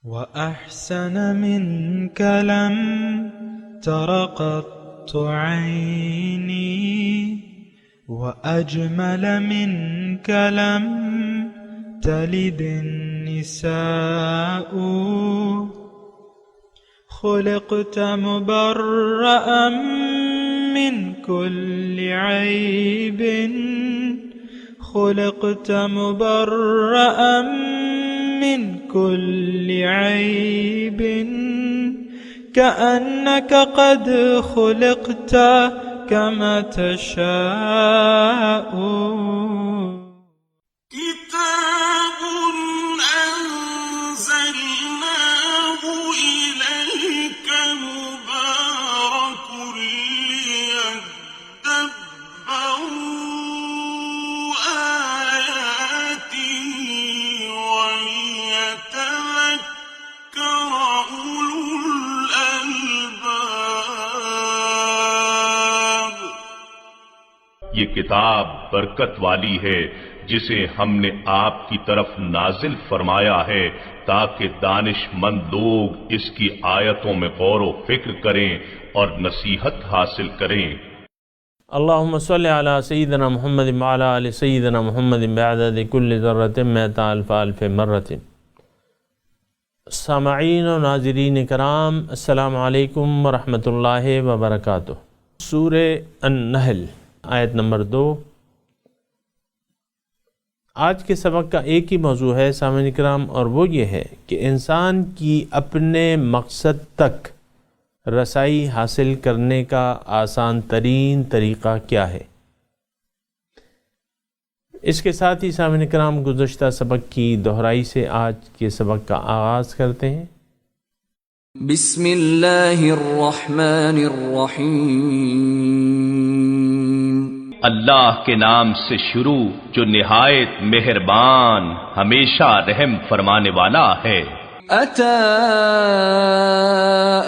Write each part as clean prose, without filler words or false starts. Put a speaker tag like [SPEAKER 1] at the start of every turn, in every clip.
[SPEAKER 1] وأحسن منك لم تر قط عيني وأجمل منك لم تلد النساء خلقت مبرأ من كل عيب خلقت مبرأ من كل عيب كأنك قد خلقت كما تشاء
[SPEAKER 2] كتاب أنزلناه إليك مبارك ليدبروا آياته وليتذكر أولو الألباب۔
[SPEAKER 3] یہ کتاب برکت والی ہے جسے ہم نے آپ کی طرف نازل فرمایا ہے تاکہ دانش مند لوگ اس کی آیتوں میں غور و فکر کریں اور نصیحت حاصل کریں۔
[SPEAKER 4] اللہم صلی علی سیدنا محمد وعلی آل سیدنا محمد بعدد کل ذرۃ مئۃ الف الف مرۃ۔ سامعین و ناظرین کرام، السلام علیکم ورحمۃ اللہ وبرکاتہ۔ سورہ النحل آیت نمبر 2۔ آج کے سبق کا ایک ہی موضوع ہے سامعین کرام، اور وہ یہ ہے کہ انسان کی اپنے مقصد تک رسائی حاصل کرنے کا آسان ترین طریقہ کیا ہے۔ اس کے ساتھ ہی سامعین کرام گزشتہ سبق کی دہرائی سے آج کے سبق کا آغاز کرتے ہیں۔
[SPEAKER 5] بسم اللہ الرحمن الرحیم۔
[SPEAKER 3] اللہ کے نام سے شروع جو نہایت مہربان ہمیشہ رحم فرمانے والا ہے۔
[SPEAKER 5] اتی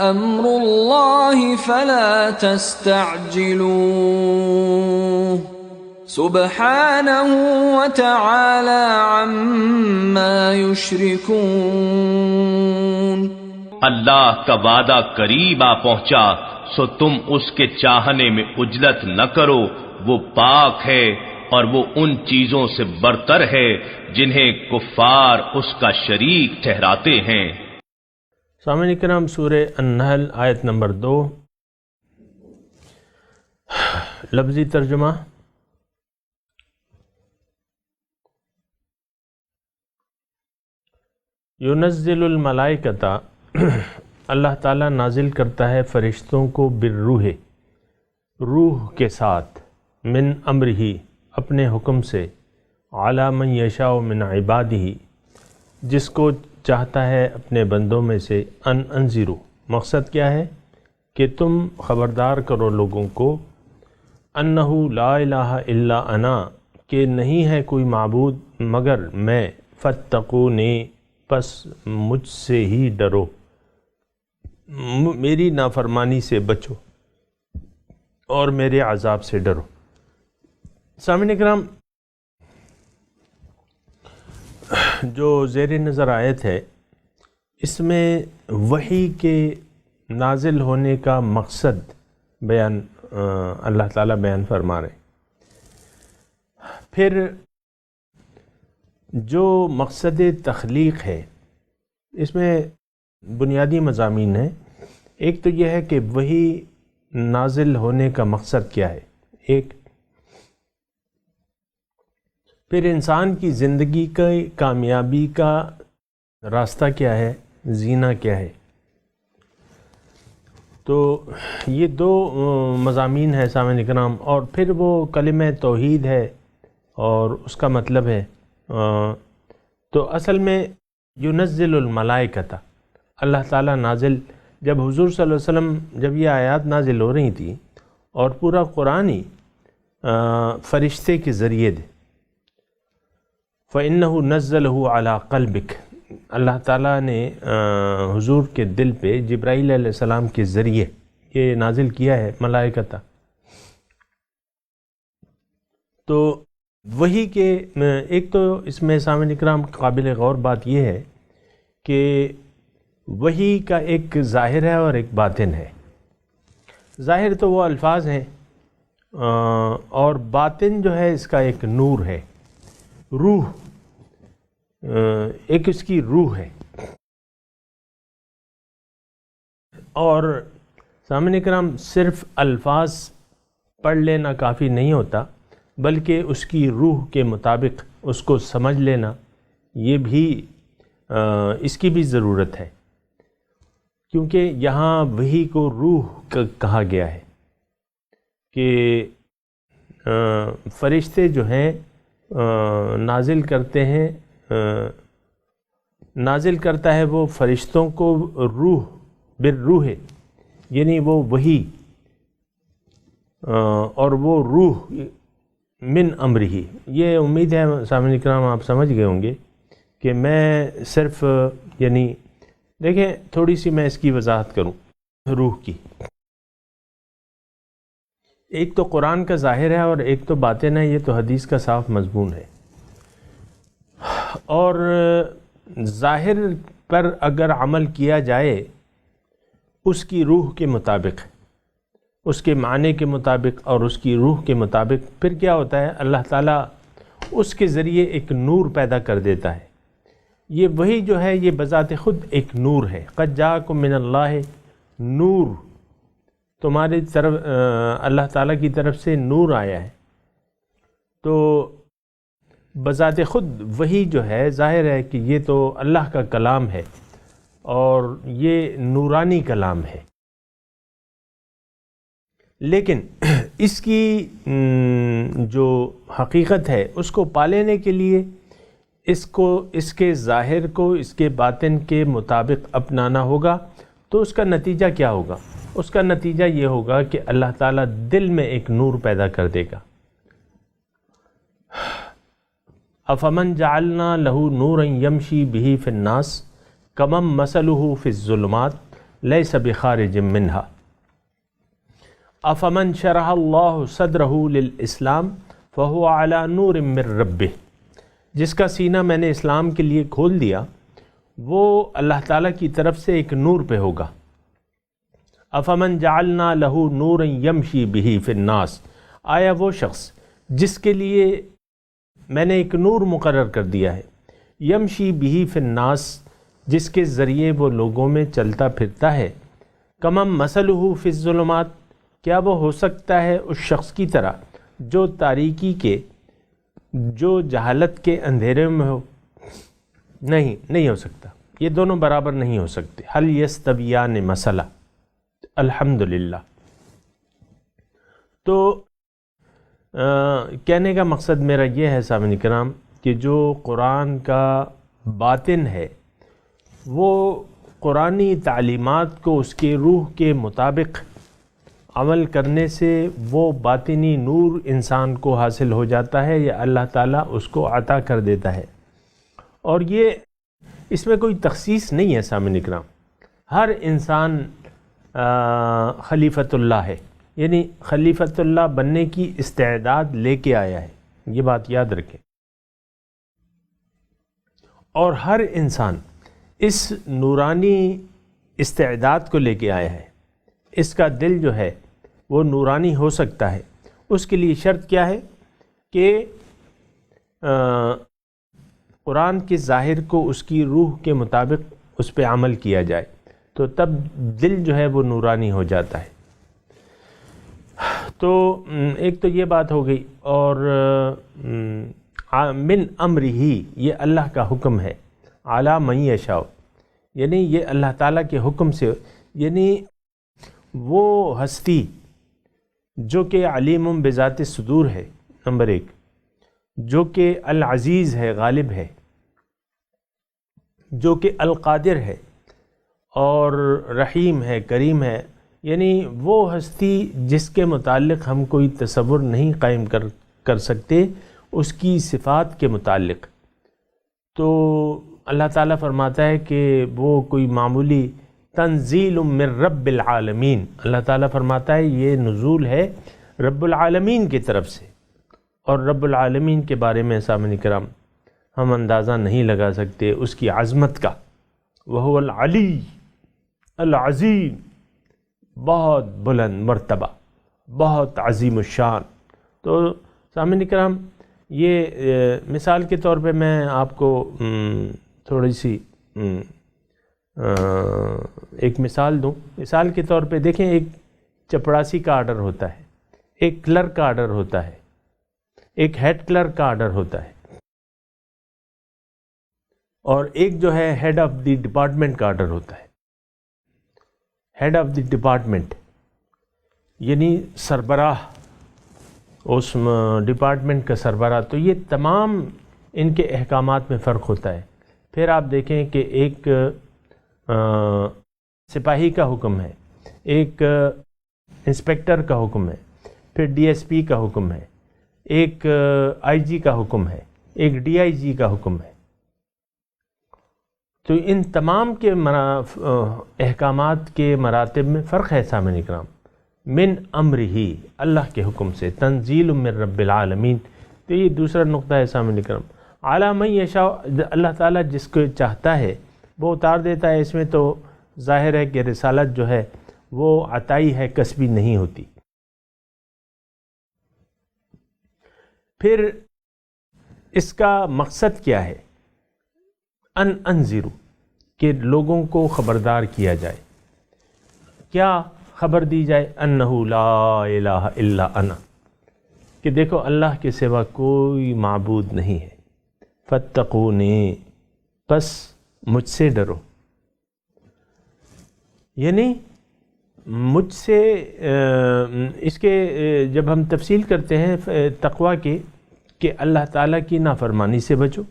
[SPEAKER 5] امر اللہ فلا تستعجلوه سبحانہ وتعالی عما یشرکون۔
[SPEAKER 3] اللہ کا وعدہ قریب آ پہنچا سو تم اس کے چاہنے میں عجلت نہ کرو، وہ پاک ہے اور وہ ان چیزوں سے برتر ہے جنہیں کفار اس کا شریک ٹھہراتے ہیں۔
[SPEAKER 4] سامعین کرام، سورہ النحل آیت نمبر 2۔ لفظی ترجمہ۔ ینزل الملائکۃ، اللہ تعالیٰ نازل کرتا ہے فرشتوں کو بالروح، روح کے ساتھ، من امرہ، اپنے حکم سے، علی من یشاء من عبادہ، جس کو چاہتا ہے اپنے بندوں میں سے، ان انذروا، مقصد کیا ہے کہ تم خبردار کرو لوگوں کو، انہ لا الہ الا انا، کہ نہیں ہے کوئی معبود مگر میں، فاتقونی، پس مجھ سے ہی ڈرو، میری نافرمانی سے بچو اور میرے عذاب سے ڈرو۔ سامعین کرام، جو زیر نظر آیت ہے اس میں وحی کے نازل ہونے کا مقصد بیان اللہ تعالیٰ بیان فرما رہے ہیں۔ پھر جو مقصد تخلیق ہے اس میں بنیادی مضامین ہیں۔ ایک تو یہ ہے کہ وحی نازل ہونے کا مقصد کیا ہے، ایک۔ پھر انسان کی زندگی کا کامیابی کا راستہ کیا ہے، زینہ کیا ہے۔ تو یہ دو مضامین ہیں سامعین کرام۔ اور پھر وہ کلمہ توحید ہے اور اس کا مطلب ہے، تو اصل میں ینزل الملائکۃ، اللہ تعالیٰ نازل، جب حضور صلی اللہ علیہ وسلم جب یہ آیات نازل ہو رہی تھی اور پورا قرآن ہی فرشتے کے ذریعے دے، فَإِنَّهُ نَزَّلَهُ عَلَىٰ قَلْبِكَ، اللہ تعالیٰ نے حضور کے دل پہ جبرائیل علیہ السلام کے ذریعے یہ نازل کیا ہے ملائکۃ۔ تو وہی کہ ایک تو اس میں سامعین اکرام قابل غور بات یہ ہے کہ وحی کا ایک ظاہر ہے اور ایک باطن ہے۔ ظاہر تو وہ الفاظ ہیں، اور باطن جو ہے اس کا ایک نور ہے، روح، ایک اس کی روح ہے۔ اور سامعین کرام، صرف الفاظ پڑھ لینا کافی نہیں ہوتا، بلکہ اس کی روح کے مطابق اس کو سمجھ لینا، یہ بھی اس کی بھی ضرورت ہے، کیونکہ یہاں وحی کو روح کہا گیا ہے کہ فرشتے جو ہیں نازل کرتے ہیں، نازل کرتا ہے وہ فرشتوں کو روح بالروح، یعنی وہ وحی، اور وہ روح من امرہ۔ یہ امید ہے سامعین کرام آپ سمجھ گئے ہوں گے کہ میں صرف یعنی دیکھیں تھوڑی سی میں اس کی وضاحت کروں روح کی۔ ایک تو قرآن کا ظاہر ہے اور ایک تو باطن ہے، یہ تو حدیث کا صاف مضمون ہے۔ اور ظاہر پر اگر عمل کیا جائے اس کی روح کے مطابق، اس کے معنی کے مطابق اور اس کی روح کے مطابق، پھر کیا ہوتا ہے؟ اللہ تعالیٰ اس کے ذریعے ایک نور پیدا کر دیتا ہے۔ یہ وہی جو ہے یہ بذات خود ایک نور ہے۔ قد جاءکم من اللہ نور، تمہاری طرف اللہ تعالیٰ کی طرف سے نور آیا ہے، تو بذات خود وہی جو ہے ظاہر ہے کہ یہ تو اللہ کا کلام ہے اور یہ نورانی کلام ہے۔ لیکن اس کی جو حقیقت ہے اس کو پا لینے کے لیے اس کے ظاہر کو اس کے باطن کے مطابق اپنانا ہوگا، تو اس کا نتیجہ کیا ہوگا؟ اس کا نتیجہ یہ ہوگا کہ اللہ تعالیٰ دل میں ایک نور پیدا کر دے گا۔ افمن جعلنا لہ نورا یمشی بہ فی الناس کمن مثلہ فی الظلمات لیس بخارج منہا افمن شرح اللہ صدرہ للاسلام فہو علی نور من ربہ، جس کا سینہ میں نے اسلام کے لیے کھول دیا وہ اللہ تعالیٰ کی طرف سے ایک نور پہ ہوگا۔ افمن جعلنا لہ نورا یمشی بہ فی الناس، آیا وہ شخص جس کے لیے میں نے ایک نور مقرر کر دیا ہے، یمشی بہ فی الناس، جس کے ذریعے وہ لوگوں میں چلتا پھرتا ہے، کمن مثلہ فی الظلمات، کیا وہ ہو سکتا ہے اس شخص کی طرح جو تاریکی کے، جو جہالت کے اندھیرے میں ہو؟ نہیں ہو سکتا، یہ دونوں برابر نہیں ہو سکتے۔ حل یستویان مثلا، الحمدللہ۔ تو کہنے کا مقصد میرا یہ ہے سامعین کرام کہ جو قرآن کا باطن ہے وہ قرآنی تعلیمات کو اس کے روح کے مطابق عمل کرنے سے وہ باطنی نور انسان کو حاصل ہو جاتا ہے، یا اللہ تعالیٰ اس کو عطا کر دیتا ہے۔ اور یہ اس میں کوئی تخصیص نہیں ہے سامعین کرام، ہر انسان خلیفۃ اللہ ہے، یعنی خلیفۃ اللہ بننے کی استعداد لے کے آیا ہے، یہ بات یاد رکھیں۔ اور ہر انسان اس نورانی استعداد کو لے کے آیا ہے، اس کا دل جو ہے وہ نورانی ہو سکتا ہے۔ اس کے لیے شرط کیا ہے کہ قرآن کے ظاہر کو اس کی روح کے مطابق اس پہ عمل کیا جائے، تو تب دل جو ہے وہ نورانی ہو جاتا ہے۔ تو ایک تو یہ بات ہو گئی، اور من امرہ، یہ اللہ کا حکم ہے، علی من یشاء، یعنی یہ اللہ تعالیٰ کے حکم سے، یعنی وہ ہستی جو کہ علیم بذات الصدور ہے، نمبر ایک، جو کہ العزیز ہے، غالب ہے، جو کہ القادر ہے اور رحیم ہے، کریم ہے، یعنی وہ ہستی جس کے متعلق ہم کوئی تصور نہیں قائم کر سکتے اس کی صفات کے متعلق۔ تو اللہ تعالیٰ فرماتا ہے کہ وہ کوئی معمولی تنزیل من رب العالمین، اللہ تعالیٰ فرماتا ہے یہ نزول ہے رب العالمین کی طرف سے، اور رب العالمین کے بارے میں سامعین کرام ہم اندازہ نہیں لگا سکتے اس کی عظمت کا۔ وہو العلی، العظیم، بہت بلند مرتبہ، بہت عظیم الشان۔ تو سامعین کرام، یہ مثال کے طور پہ میں آپ کو تھوڑی سی ایک مثال دوں۔ مثال کے طور پہ دیکھیں، ایک چپڑاسی کا آرڈر ہوتا ہے، ایک کلرک کا آرڈر ہوتا ہے، ایک ہیڈ کلرک کا آرڈر ہوتا ہے، اور ایک جو ہے ہیڈ آف دی ڈپارٹمنٹ کا آرڈر ہوتا ہے۔ ہیڈ آف دی ڈپارٹمنٹ یعنی سربراہ، اس ڈپارٹمنٹ کا سربراہ۔ تو یہ تمام ان کے احکامات میں فرق ہوتا ہے۔ پھر آپ دیکھیں کہ ایک سپاہی کا حکم ہے، ایک انسپیکٹر کا حکم ہے، پھر ڈی ایس پی کا حکم ہے، ایک آئی جی کا حکم ہے، ایک ڈی آئی جی کا حکم ہے۔ تو ان تمام کے احکامات کے مراتب میں فرق ہے سامعین کرام۔ من امرہ، اللہ کے حکم سے، تنزیل من رب العالمین۔ تو یہ دوسرا نقطہ ہے سامعین کرام۔ علی من یشاء، اللہ تعالیٰ جس کو چاہتا ہے وہ اتار دیتا ہے۔ اس میں تو ظاہر ہے کہ رسالت جو ہے وہ عطائی ہے، کسبی نہیں ہوتی۔ پھر اس کا مقصد کیا ہے؟ انذروا، کہ لوگوں کو خبردار کیا جائے۔ کیا خبر دی جائے؟ انہ لا الہ الا انا، کہ دیکھو اللہ کے سوا کوئی معبود نہیں ہے۔ فاتقونی، پس مجھ سے ڈرو، یعنی مجھ سے اس کے جب ہم تفصیل کرتے ہیں تقویٰ کی، کہ اللہ تعالیٰ کی نافرمانی سے بچو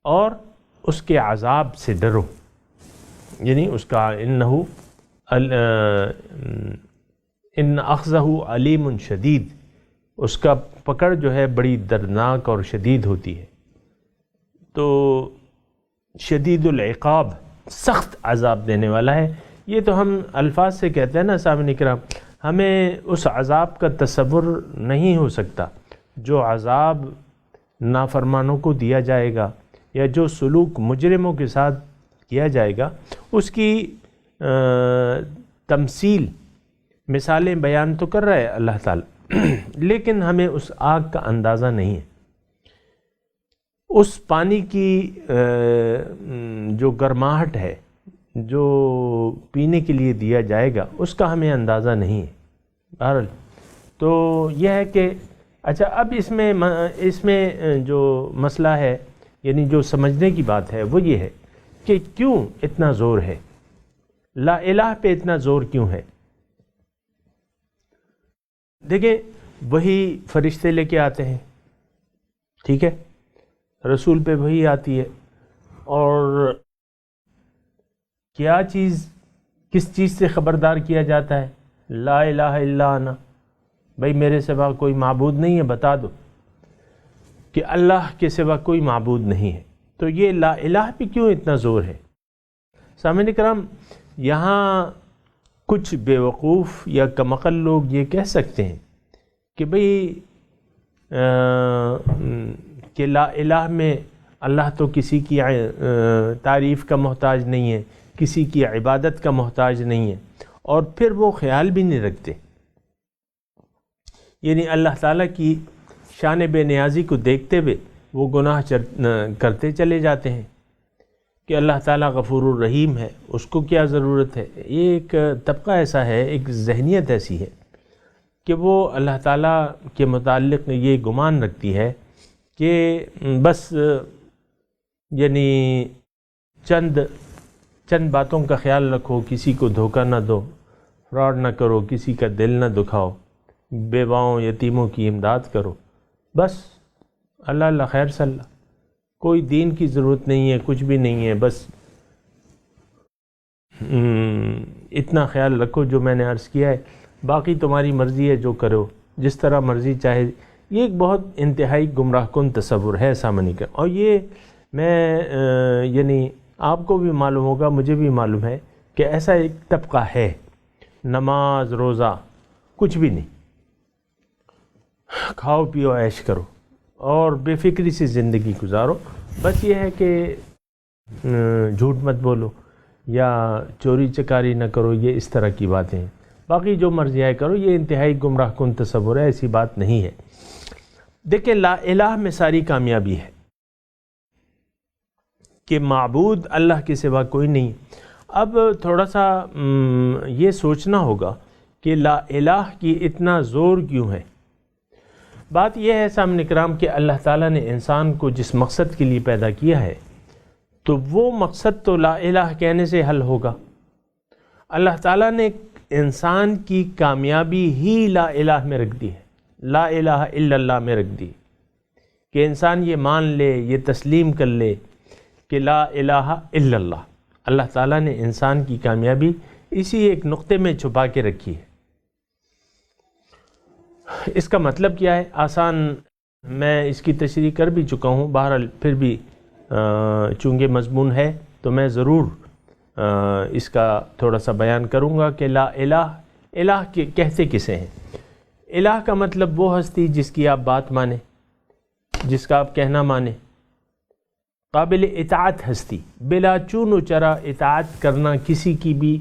[SPEAKER 4] اور اس کے عذاب سے ڈرو، یعنی اس کا ان اخذہ علیم شدید، اس کا پکڑ جو ہے بڑی دردناک اور شدید ہوتی ہے۔ تو شدید العقاب، سخت عذاب دینے والا ہے۔ یہ تو ہم الفاظ سے کہتے ہیں نا سامعین کرام، ہمیں اس عذاب کا تصور نہیں ہو سکتا جو عذاب نافرمانوں کو دیا جائے گا، یا جو سلوک مجرموں کے ساتھ کیا جائے گا، اس کی تمثیل، مثالیں بیان تو کر رہا ہے اللہ تعالیٰ، لیکن ہمیں اس آگ کا اندازہ نہیں ہے۔ اس پانی کی جو گرماہٹ ہے جو پینے کے لیے دیا جائے گا، اس کا ہمیں اندازہ نہیں ہے۔ بہرحال تو یہ ہے کہ اچھا، اب اس میں جو مسئلہ ہے، یعنی جو سمجھنے کی بات ہے وہ یہ ہے کہ کیوں اتنا زور ہے، لا الہ پہ اتنا زور کیوں ہے؟ دیکھیں، وہی فرشتے لے کے آتے ہیں، ٹھیک ہے، رسول پہ وہی آتی ہے، اور کیا چیز، کس چیز سے خبردار کیا جاتا ہے؟ لا الہ الا انا، بھائی میرے سوا کوئی معبود نہیں ہے، بتا دو کہ اللہ کے سوا کوئی معبود نہیں ہے۔ تو یہ لا الہ پہ کیوں اتنا زور ہے؟ سامعین کرام، یہاں کچھ بیوقوف یا کمعقل لوگ یہ کہہ سکتے ہیں کہ بھئی کہ لا الہ میں اللہ تو کسی کی تعریف کا محتاج نہیں ہے، کسی کی عبادت کا محتاج نہیں ہے، اور پھر وہ خیال بھی نہیں رکھتے، یعنی اللہ تعالیٰ کی شان بے نیازی کو دیکھتے ہوئے وہ گناہ کرتے چلے جاتے ہیں کہ اللہ تعالیٰ غفور الرحیم ہے، اس کو کیا ضرورت ہے۔ یہ ایک طبقہ ایسا ہے، ایک ذہنیت ایسی ہے کہ وہ اللہ تعالیٰ کے متعلق یہ گمان رکھتی ہے کہ بس یعنی چند باتوں کا خیال رکھو، کسی کو دھوکہ نہ دو، فراڈ نہ کرو، کسی کا دل نہ دکھاؤ، بیواؤں یتیموں کی امداد کرو، بس اللہ اللہ خیر صلی اللہ، کوئی دین کی ضرورت نہیں ہے، کچھ بھی نہیں ہے، بس اتنا خیال رکھو جو میں نے عرض کیا ہے، باقی تمہاری مرضی ہے، جو کرو جس طرح مرضی چاہے۔ یہ ایک بہت انتہائی گمراہ کن تصور ہے سامنے کا، اور یہ میں یعنی آپ کو بھی معلوم ہوگا، مجھے بھی معلوم ہے کہ ایسا ایک طبقہ ہے، نماز روزہ کچھ بھی نہیں، کھاؤ پیو عیش کرو اور بے فکری سے زندگی گزارو، بس یہ ہے کہ جھوٹ مت بولو، یا چوری چکاری نہ کرو، یہ اس طرح کی باتیں ہیں. باقی جو مرضی ہے کرو، یہ انتہائی گمراہ کن تصور ہے، ایسی بات نہیں ہے. دیکھیں لا الہ میں ساری کامیابی ہے کہ معبود اللہ کے سوا کوئی نہیں. اب تھوڑا سا یہ سوچنا ہوگا کہ لا الہ کی اتنا زور کیوں ہے. بات یہ ہے سامعین کرام کہ اللہ تعالیٰ نے انسان کو جس مقصد کے لیے پیدا کیا ہے تو وہ مقصد تو لا الہ کہنے سے حل ہوگا. اللہ تعالیٰ نے انسان کی کامیابی ہی لا الہ میں رکھ دی ہے، لا الہ الا اللہ میں رکھ دی کہ انسان یہ مان لے، یہ تسلیم کر لے کہ لا الہ الا اللہ. اللہ تعالیٰ نے انسان کی کامیابی اسی ایک نقطے میں چھپا کے رکھی ہے. اس کا مطلب کیا ہے؟ آسان، میں اس کی تشریح کر بھی چکا ہوں، بہرحال پھر بھی چونکہ مضمون ہے تو میں ضرور اس کا تھوڑا سا بیان کروں گا کہ لا الہ، الہ کے کہتے کسے ہیں؟ الہ کا مطلب وہ ہستی جس کی آپ بات مانیں، جس کا آپ کہنا مانیں، قابل اطاعت ہستی، بلا چون و چرا اطاعت کرنا کسی کی بھی،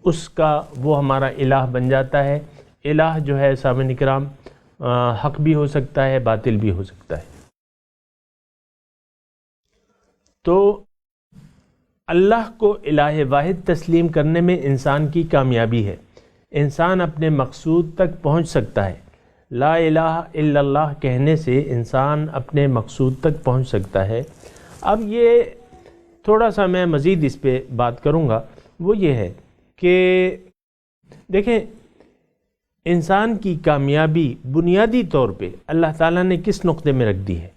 [SPEAKER 4] اس کا وہ ہمارا الہ بن جاتا ہے. الہ جو ہے سامعین کرام حق بھی ہو سکتا ہے، باطل بھی ہو سکتا ہے. تو اللہ کو الہ واحد تسلیم کرنے میں انسان کی کامیابی ہے. انسان اپنے مقصود تک پہنچ سکتا ہے. لا الہ الا اللہ کہنے سے انسان اپنے مقصود تک پہنچ سکتا ہے. اب یہ تھوڑا سا میں مزید اس پہ بات کروں گا، وہ یہ ہے کہ دیکھیں انسان کی کامیابی بنیادی طور پہ اللہ تعالیٰ نے کس نقطے میں رکھ دی ہے؟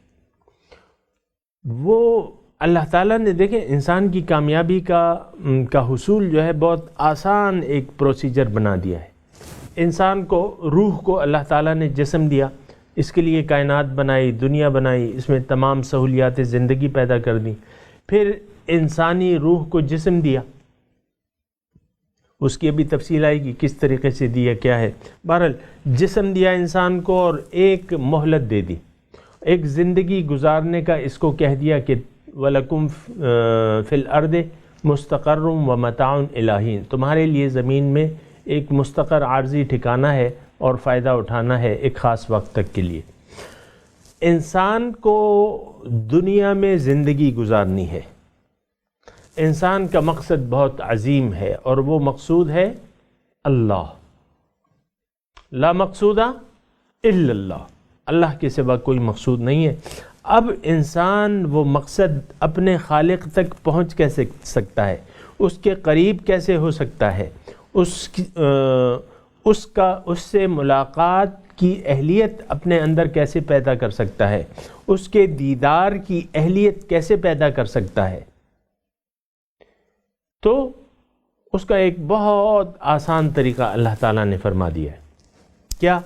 [SPEAKER 4] وہ اللہ تعالیٰ نے دیکھیں انسان کی کامیابی کا حصول جو ہے بہت آسان ایک پروسیجر بنا دیا ہے. انسان کو، روح کو اللہ تعالیٰ نے جسم دیا، اس کے لیے کائنات بنائی، دنیا بنائی، اس میں تمام سہولیات زندگی پیدا کر دی. پھر انسانی روح کو جسم دیا، اس کی ابھی تفصیل آئے گی کس طریقے سے دیا کیا ہے. بہرحال جسم دیا انسان کو اور ایک مہلت دے دی، ایک زندگی گزارنے کا اس کو کہہ دیا کہ وَلَكُمْ فِي الْأَرْضِ مُسْتَقَرٌّ وَمَتَاعٌ إِلَىٰ حِینٍ، تمہارے لیے زمین میں ایک مستقر عارضی ٹھکانہ ہے اور فائدہ اٹھانا ہے ایک خاص وقت تک کے لیے. انسان کو دنیا میں زندگی گزارنی ہے. انسان کا مقصد بہت عظیم ہے اور وہ مقصود ہے اللہ. لا مقصود الا اللہ، اللہ کے سوا کوئی مقصود نہیں ہے. اب انسان وہ مقصد اپنے خالق تک پہنچ کیسے سکتا ہے؟ اس کے قریب کیسے ہو سکتا ہے؟ اس سے ملاقات کی اہلیت اپنے اندر کیسے پیدا کر سکتا ہے؟ اس کے دیدار کی اہلیت کیسے پیدا کر سکتا ہے؟ تو اس کا ایک بہت آسان طریقہ اللہ تعالیٰ نے فرما دیا ہے. کیا؟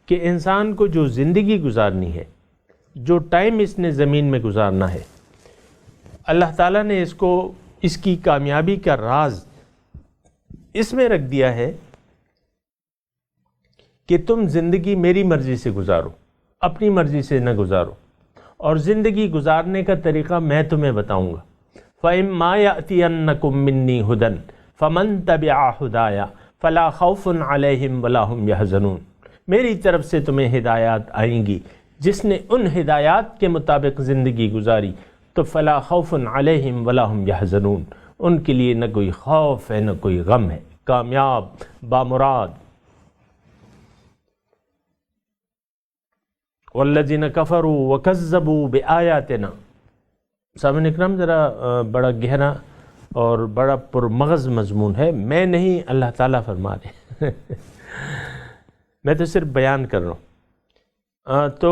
[SPEAKER 4] کہ انسان کو جو زندگی گزارنی ہے، جو ٹائم اس نے زمین میں گزارنا ہے، اللہ تعالیٰ نے اس کی کامیابی کا راز اس میں رکھ دیا ہے کہ تم زندگی میری مرضی سے گزارو، اپنی مرضی سے نہ گزارو. اور زندگی گزارنے کا طریقہ میں تمہیں بتاؤں گا. فَإِمَّا يَأْتِيَنَّكُم مِّنِّي هُدًى فَمَن تَبِعَ هُدَايَ فَلَا خَوْفٌ عَلَيْهِمْ وَلَا هُمْ يَحْزَنُونَ. میری طرف سے تمہیں ہدایات آئیں گی، جس نے ان ہدایات کے مطابق زندگی گزاری تو فلا خوف علیہم ولا ہم یحزنون، ان کے لیے نہ کوئی خوف ہے نہ کوئی غم ہے، کامیاب، بامراد. والذین کفروا وکذبوا بآیاتنا. سامعین اکرام ذرا بڑا گہرا اور بڑا پرمغز مضمون ہے، میں نہیں اللہ تعالیٰ فرما رہے میں تو صرف بیان کر رہا ہوں. تو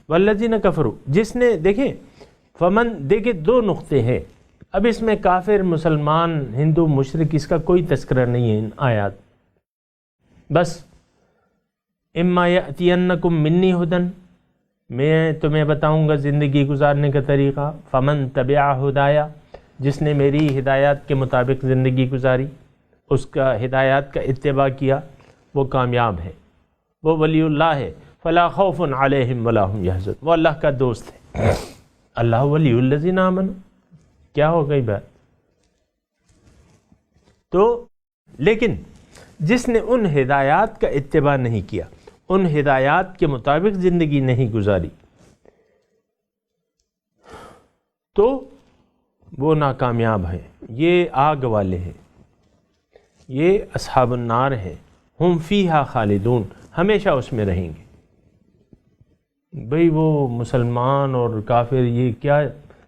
[SPEAKER 4] والذین کفروا، جس نے، دیکھیں فمن، دیکھیں دو نقطے ہیں. اب اس میں کافر، مسلمان، ہندو، مشرک، اس کا کوئی تذکرہ نہیں ہے ان آیات. بس اما یأتینکم منی ہدن، میں تمہیں بتاؤں گا زندگی گزارنے کا طریقہ. فمن تبع ہدایا، جس نے میری ہدایات کے مطابق زندگی گزاری، اس کا ہدایات کا اتباع کیا، وہ کامیاب ہے، وہ ولی اللہ ہے. فلا خوف علیہم ولا هم یحزنون، وہ اللہ کا دوست ہے. اللہ ولی الذین آمنوا، کیا ہو گئی بات؟ تو لیکن جس نے ان ہدایات کا اتباع نہیں کیا، ان ہدایات کے مطابق زندگی نہیں گزاری، تو وہ ناکامیاب ہیں، یہ آگ والے ہیں، یہ اصحاب النار ہیں، ہم فیہا خالدون، ہمیشہ اس میں رہیں گے۔ بھئی وہ مسلمان اور کافر یہ کیا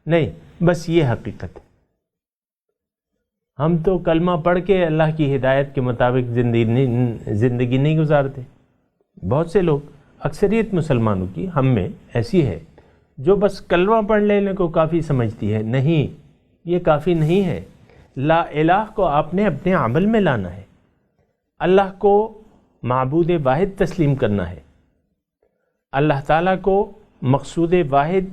[SPEAKER 4] نہیں، بس یہ حقیقت ہے۔ ہم تو کلمہ پڑھ کے اللہ کی ہدایت کے مطابق زندگی نہیں گزارتے۔ بہت سے لوگ، اکثریت مسلمانوں کی ہم میں ایسی ہے جو بس کلمہ پڑھ لینے کو کافی سمجھتی ہے۔ نہیں، یہ کافی نہیں ہے۔ لا الہ کو آپ نے اپنے عمل میں لانا ہے، اللہ کو معبود واحد تسلیم کرنا ہے، اللہ تعالیٰ کو مقصود واحد،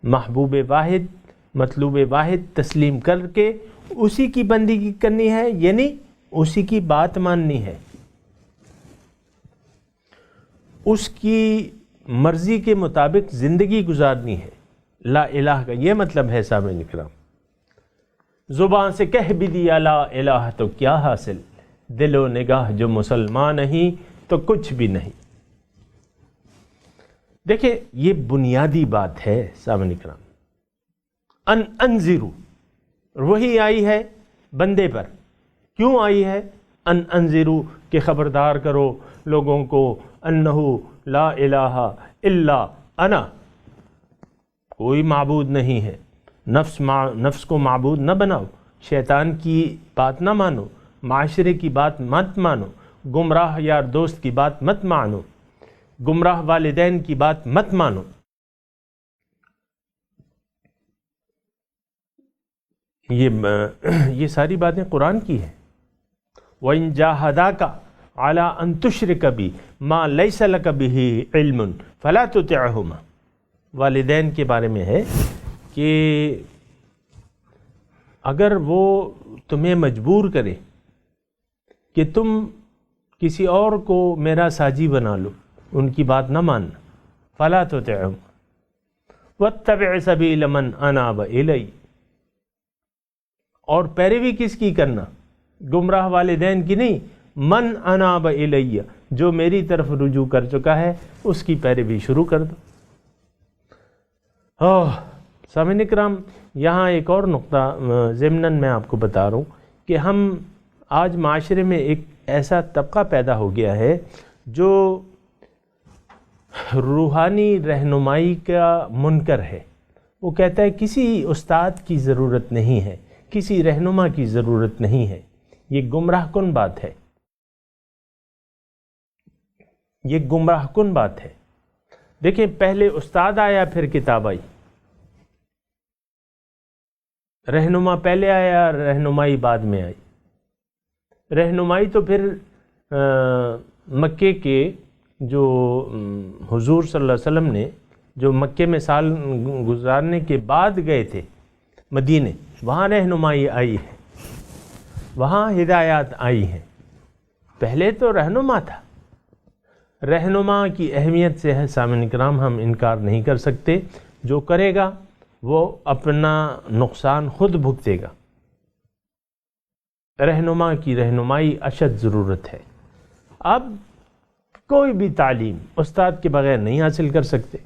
[SPEAKER 4] محبوب واحد، مطلوب واحد تسلیم کر کے اسی کی بندگی کرنی ہے، یعنی اسی کی بات ماننی ہے، اس کی مرضی کے مطابق زندگی گزارنی ہے۔ لا الہ کا یہ مطلب ہے سامعین اکرام، زبان سے کہہ بھی دیا لا الہ تو کیا حاصل، دل و نگاہ جو مسلمان نہیں تو کچھ بھی نہیں۔ دیکھیں یہ بنیادی بات ہے سامعین اکرام۔ انذرو وہی آئی ہے بندے پر، کیوں آئی ہے؟ انذرو کہ خبردار کرو لوگوں کو، انہو لا الہ الا انا، کوئی معبود نہیں ہے۔ نفس کو معبود نہ بناؤ، شیطان کی بات نہ مانو، معاشرے کی بات مت مانو، گمراہ یار دوست کی بات مت مانو، گمراہ والدین کی بات مت مانو۔ یہ ساری باتیں قرآن کی ہیں۔ وَإِن جَاهَدَاكَ عَلَىٰ أَن تُشْرِكَ بِي مَا لَيْسَ لَكَ بِهِ عِلْمٌ فَلَا تُطِعْهُمَا، والدین کے بارے میں ہے کہ اگر وہ تمہیں مجبور کرے کہ تم کسی اور کو میرا ساجی بنا لو، ان کی بات نہ ماننا، فَلَا تُطِعْهُمَا وَاتَّبِعْ سَبِيلَ مَنْ أَنَابَ إِلَيَّ، اور پیروی کس کی کرنا؟ گمراہ والدین کی نہیں، من اناب الیہ، جو میری طرف رجوع کر چکا ہے اس کی پیروی شروع کر دو۔ سامعین اکرام، یہاں ایک اور نقطہ ضمناً میں آپ کو بتا رہا ہوں کہ ہم آج معاشرے میں ایک ایسا طبقہ پیدا ہو گیا ہے جو روحانی رہنمائی کا منکر ہے۔ وہ کہتا ہے کسی استاد کی ضرورت نہیں ہے، کسی رہنما کی ضرورت نہیں ہے۔ یہ گمراہ کن بات ہے، یہ گمراہ کن بات ہے۔ دیکھیں پہلے استاد آیا پھر کتاب آئی، رہنما پہلے آیا رہنمائی بعد میں آئی۔ رہنمائی تو پھر مکے کے جو حضور صلی اللہ علیہ وسلم نے جو مکے میں سال گزارنے کے بعد گئے تھے مدینے، وہاں رہنمائی آئی ہے، وہاں ہدایات آئی ہیں۔ پہلے تو رہنما تھا۔ رہنما کی اہمیت سے ہے سامعین کرام، ہم انکار نہیں کر سکتے۔ جو کرے گا وہ اپنا نقصان خود بھگتے گا۔ رہنما کی رہنمائی اشد ضرورت ہے۔ اب کوئی بھی تعلیم استاد کے بغیر نہیں حاصل کر سکتے۔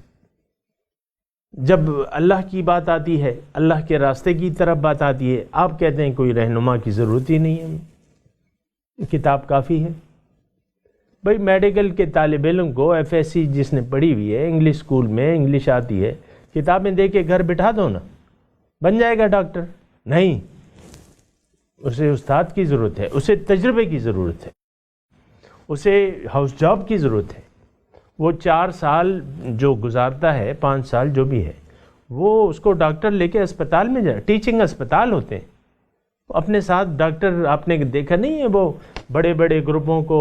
[SPEAKER 4] جب اللہ کی بات آتی ہے، اللہ کے راستے کی طرف بات آتی ہے، آپ کہتے ہیں کوئی رہنما کی ضرورت ہی نہیں ہے، کتاب کافی ہے۔ بھئی میڈیکل کے طالب علم کو ایف ایس سی جس نے پڑھی ہوئی ہے، انگلش اسکول میں انگلش آتی ہے، کتابیں دے کے گھر بٹھا دو نا، بن جائے گا ڈاکٹر؟ نہیں، اسے استاد کی ضرورت ہے، اسے تجربے کی ضرورت ہے، اسے ہاؤس جاب کی ضرورت ہے۔ وہ 4 سال جو گزارتا ہے، 5 سال جو بھی ہے، وہ اس کو ڈاکٹر لے کے اسپتال میں جائے، ٹیچنگ اسپتال ہوتے ہیں، اپنے ساتھ ڈاکٹر آپ نے دیکھا نہیں ہے، وہ بڑے بڑے گروپوں کو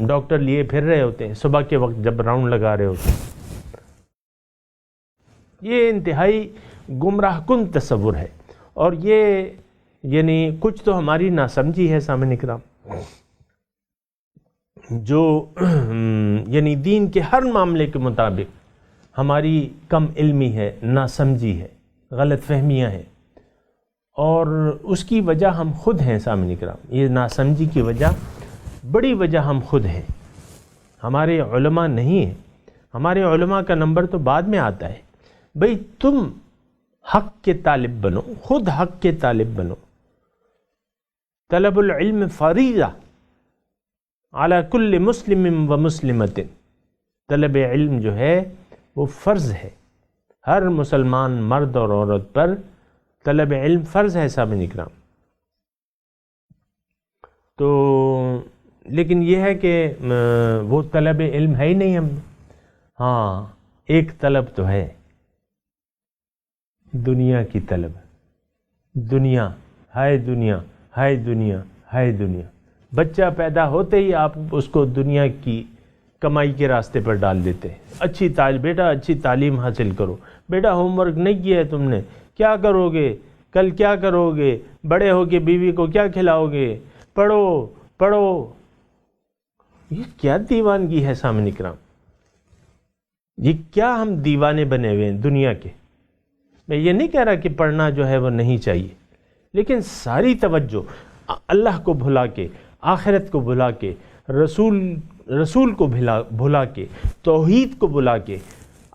[SPEAKER 4] ڈاکٹر لیے پھر رہے ہوتے ہیں صبح کے وقت جب راؤنڈ لگا رہے ہوتے ہیں۔ یہ انتہائی گمراہ کن تصور ہے، اور یہ یعنی کچھ تو ہماری ناسمجھی ہے سامعین کرام، جو یعنی دین کے ہر معاملے کے مطابق ہماری کم علمی ہے، ناسمجھی ہے، غلط فہمیاں ہیں۔ اور اس کی وجہ ہم خود ہیں سامعین کرام، یہ ناسمجھی کی وجہ، بڑی وجہ ہم خود ہیں، ہمارے علماء نہیں ہیں۔ ہمارے علماء کا نمبر تو بعد میں آتا ہے۔ بھئی تم حق کے طالب بنو، خود حق کے طالب بنو۔ طلب العلم فریضہ علی کل مسلم و مسلمۃ، طلب علم جو ہے وہ فرض ہے، ہر مسلمان مرد اور عورت پر طلب علم فرض ہے سامعین کرام۔ تو لیکن یہ ہے کہ وہ طلب علم ہے ہی نہیں ہم میں۔ ہاں ایک طلب تو ہے، دنیا کی طلب، دنیا، ہائے دنیا، ہائے دنیا، ہائے دنیا۔ بچہ پیدا ہوتے ہی آپ اس کو دنیا کی کمائی کے راستے پر ڈال دیتے ہیں۔ بیٹا اچھی تعلیم حاصل کرو، بیٹا ہوم ورک نہیں کیا ہے تم نے، کیا کرو گے کل، کیا کرو گے بڑے ہو کے، بیوی کو کیا کھلاؤ گے، پڑھو پڑھو۔ یہ کیا دیوانگی ہے سامعین کرام، یہ کیا ہم دیوانے بنے ہوئے ہیں دنیا کے۔ میں یہ نہیں کہہ رہا کہ پڑھنا جو ہے وہ نہیں چاہیے، لیکن ساری توجہ اللہ کو بھلا کے، آخرت کو بھلا کے، رسول کو بھلا کے، توحید کو بھلا کے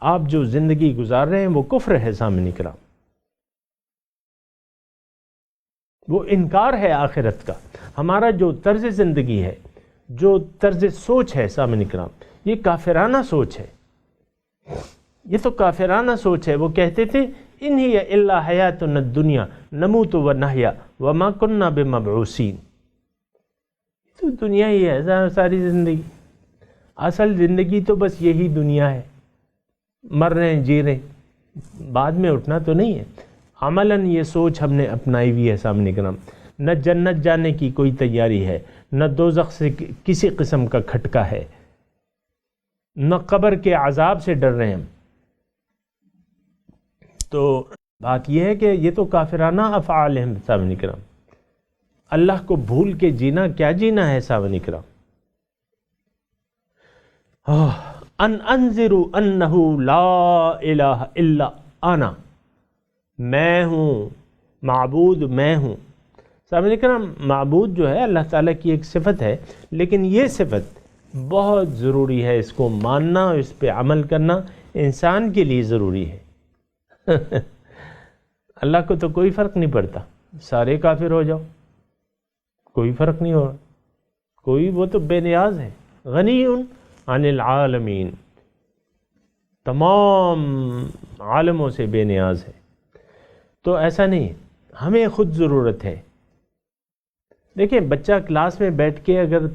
[SPEAKER 4] آپ جو زندگی گزار رہے ہیں وہ کفر ہے سامعین کرام، وہ انکار ہے آخرت کا۔ ہمارا جو طرز زندگی ہے، جو طرز سوچ ہے سامعین کرام، یہ کافرانہ سوچ ہے، یہ تو کافرانہ سوچ ہے۔ وہ کہتے تھے ان ہی الا حیاتنا الدنیا نموت و نحیا وما کننا بمبعوثین۔ تو دنیا ہی ہے ساری زندگی، اصل زندگی تو بس یہی دنیا ہے، مر رہے ہیں جی رہے ہیں، بعد میں اٹھنا تو نہیں ہے۔ عملاً یہ سوچ ہم نے اپنائی ہوئی ہے سامنے کرام، نہ جنت جانے کی کوئی تیاری ہے، نہ دوزخ سے کسی قسم کا کھٹکا ہے، نہ قبر کے عذاب سے ڈر رہے ہیں ہم۔ تو بات یہ ہے کہ یہ تو کافرانہ افعال ہیں سامنے کرام، اللہ کو بھول کے جینا کیا جینا ہے سامنے کرام۔ ان انذروا انہ لا الہ الا انا، میں ہوں معبود، میں ہوں۔ سامعین کرام معبود جو ہے اللہ تعالیٰ کی ایک صفت ہے، لیکن یہ صفت بہت ضروری ہے، اس کو ماننا اور اس پہ عمل کرنا انسان کے لیے ضروری ہے۔ اللہ کو تو کوئی فرق نہیں پڑتا، سارے کافر ہو جاؤ کوئی فرق نہیں ہو رہا، کوئی، وہ تو بے نیاز ہے، غنی عن العالمین، تمام عالموں سے بے نیاز ہے۔ تو ایسا نہیں، ہمیں خود ضرورت ہے۔ دیکھیں بچہ کلاس میں بیٹھ کے اگر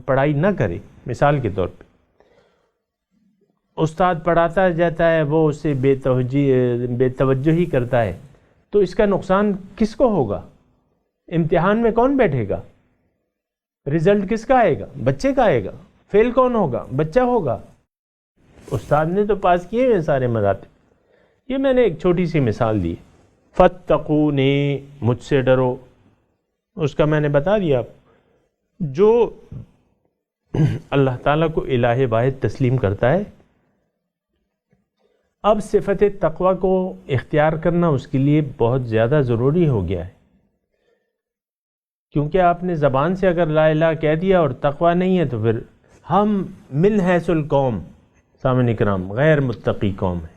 [SPEAKER 4] پڑھائی نہ کرے، مثال کے طور پہ استاد پڑھاتا جاتا ہے، وہ اسے بے توجہی کرتا ہے، تو اس کا نقصان کس کو ہوگا؟ امتحان میں کون بیٹھے گا؟ رزلٹ کس کا آئے گا؟ بچے کا آئے گا۔ فیل کون ہوگا؟ بچہ ہوگا۔ استاد نے تو پاس کیے ہوئے سارے مراتب۔ یہ میں نے ایک چھوٹی سی مثال دی، فاتقونی، مجھ سے ڈرو، اس کا میں نے بتا دیا آپ۔ جو اللہ تعالیٰ کو الہ واحد تسلیم کرتا ہے، اب صفت تقوی کو اختیار کرنا اس کے لیے بہت زیادہ ضروری ہو گیا ہے، کیونکہ آپ نے زبان سے اگر لا الہ کہہ دیا اور تقوی نہیں ہے تو پھر ہم من حیث القوم سامعین اکرام غیر متقی قوم ہے۔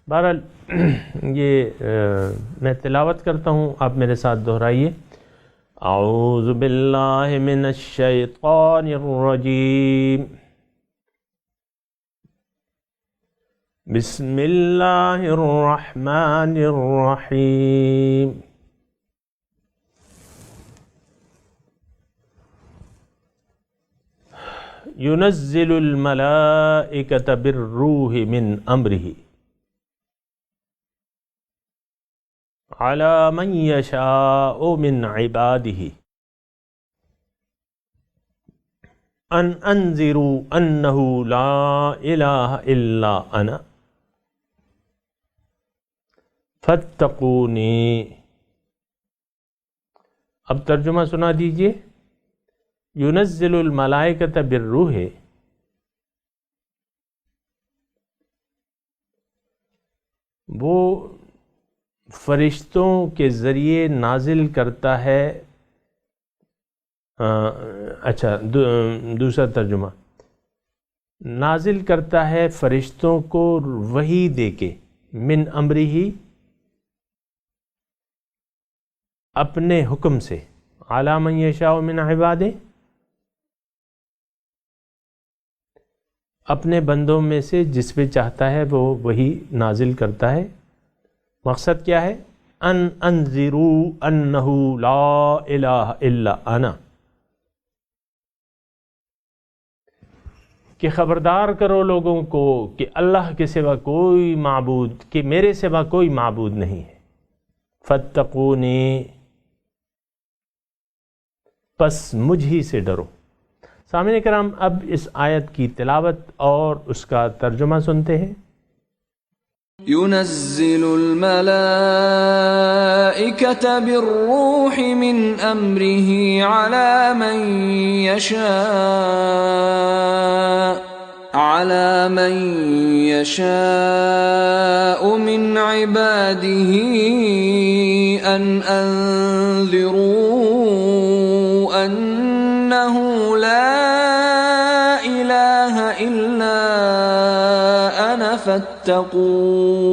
[SPEAKER 4] بہرحال یہ میں تلاوت کرتا ہوں، آپ میرے ساتھ دہرائیے۔ اعوذ باللہ من الشیطان الرجیم، بسم اللہ الرحمن الرحیم۔ ينزل الملائكة بالروح من أمره على من يشاء من عباده أن أنذروا أنه لا إله إلا أنا فاتقوني۔ اب ترجمہ سنا دیجئے۔ ينزل الملائکۃ بالروح، وہ فرشتوں کے ذریعے نازل کرتا ہے. اچھا دوسرا ترجمہ، نازل کرتا ہے فرشتوں کو وحی دے کے، من امرہ اپنے حکم سے، علی من یشاء من عبادہ اپنے بندوں میں سے جس پہ چاہتا ہے وہ وہی نازل کرتا ہے. مقصد کیا ہے؟ ان انذروا انہ لا الہ الا انا، کہ خبردار کرو لوگوں کو کہ اللہ کے سوا کوئی معبود، کہ میرے سوا کوئی معبود نہیں ہے. فاتقونی، پس مجھ ہی سے ڈرو. سامعین کرام، اب اس آیت کی تلاوت اور اس کا ترجمہ سنتے ہیں.
[SPEAKER 5] ينزل الملائكة بالروح من أمره على من يشاء من عباده أن أنذروا أنه لا إله إلا أنا فاتقون.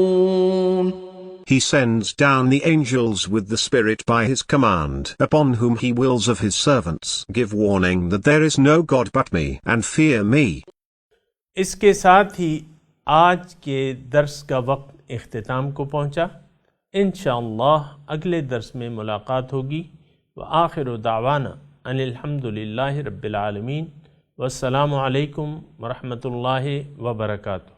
[SPEAKER 6] He sends down the angels with the Spirit by his command, upon whom he wills of his servants. Give warning that there is no God but me, and fear me.
[SPEAKER 4] اس کے ساتھ ہی آج کے درس کا وقت اختتام کو پہنچا. انشاءاللہ اگلے درس میں ملاقات ہوگی. وآخر دعوانا ان الحمدللہ رب العالمین، والسلام علیکم ورحمۃ اللہ وبرکاتہ.